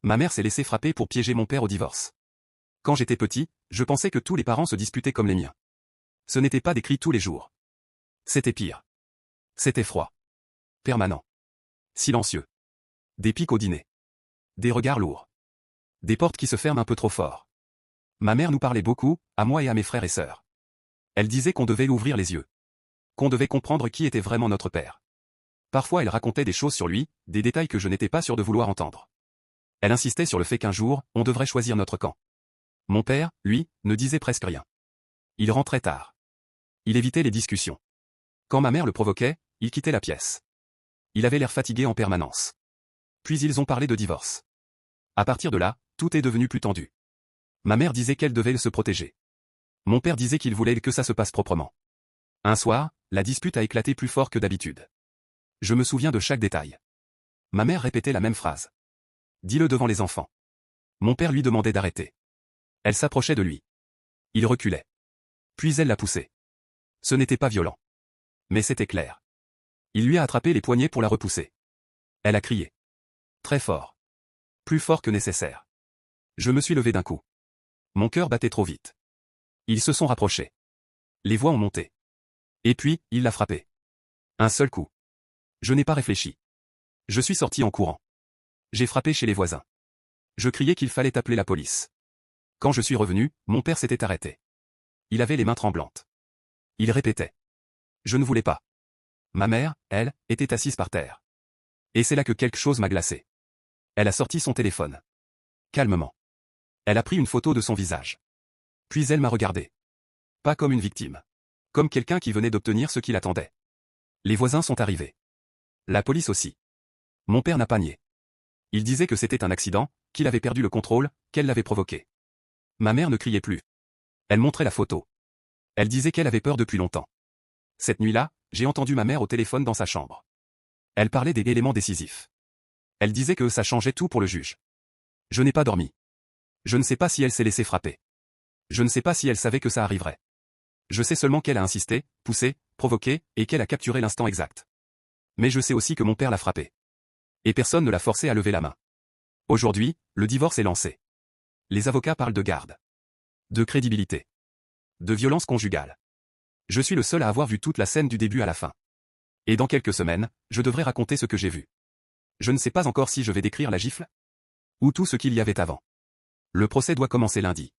Ma mère s'est laissée frapper pour piéger mon père au divorce. Quand j'étais petit, je pensais que tous les parents se disputaient comme les miens. Ce n'était pas des cris tous les jours. C'était pire. C'était froid. Permanent. Silencieux. Des pics au dîner. Des regards lourds. Des portes qui se ferment un peu trop fort. Ma mère nous parlait beaucoup, à moi et à mes frères et sœurs. Elle disait qu'on devait ouvrir les yeux. Qu'on devait comprendre qui était vraiment notre père. Parfois elle racontait des choses sur lui, des détails que je n'étais pas sûr de vouloir entendre. Elle insistait sur le fait qu'un jour, on devrait choisir notre camp. Mon père, lui, ne disait presque rien. Il rentrait tard. Il évitait les discussions. Quand ma mère le provoquait, il quittait la pièce. Il avait l'air fatigué en permanence. Puis ils ont parlé de divorce. À partir de là, tout est devenu plus tendu. Ma mère disait qu'elle devait se protéger. Mon père disait qu'il voulait que ça se passe proprement. Un soir, la dispute a éclaté plus fort que d'habitude. Je me souviens de chaque détail. Ma mère répétait la même phrase. Dis-le devant les enfants. Mon père lui demandait d'arrêter. Elle s'approchait de lui. Il reculait. Puis elle l'a poussé. Ce n'était pas violent. Mais c'était clair. Il lui a attrapé les poignets pour la repousser. Elle a crié. Très fort. Plus fort que nécessaire. Je me suis levé d'un coup. Mon cœur battait trop vite. Ils se sont rapprochés. Les voix ont monté. Et puis, il l'a frappé. Un seul coup. Je n'ai pas réfléchi. Je suis sorti en courant. J'ai frappé chez les voisins. Je criais qu'il fallait appeler la police. Quand je suis revenu, mon père s'était arrêté. Il avait les mains tremblantes. Il répétait. Je ne voulais pas. Ma mère, elle, était assise par terre. Et c'est là que quelque chose m'a glacé. Elle a sorti son téléphone. Calmement. Elle a pris une photo de son visage. Puis elle m'a regardé. Pas comme une victime. Comme quelqu'un qui venait d'obtenir ce qu'il attendait. Les voisins sont arrivés. La police aussi. Mon père n'a pas nié. Il disait que c'était un accident, qu'il avait perdu le contrôle, qu'elle l'avait provoqué. Ma mère ne criait plus. Elle montrait la photo. Elle disait qu'elle avait peur depuis longtemps. Cette nuit-là, j'ai entendu ma mère au téléphone dans sa chambre. Elle parlait des éléments décisifs. Elle disait que ça changeait tout pour le juge. Je n'ai pas dormi. Je ne sais pas si elle s'est laissée frapper. Je ne sais pas si elle savait que ça arriverait. Je sais seulement qu'elle a insisté, poussé, provoqué, et qu'elle a capturé l'instant exact. Mais je sais aussi que mon père l'a frappée. Et personne ne l'a forcé à lever la main. Aujourd'hui, le divorce est lancé. Les avocats parlent de garde. De crédibilité. De violence conjugale. Je suis le seul à avoir vu toute la scène du début à la fin. Et dans quelques semaines, je devrais raconter ce que j'ai vu. Je ne sais pas encore si je vais décrire la gifle ou tout ce qu'il y avait avant. Le procès doit commencer lundi.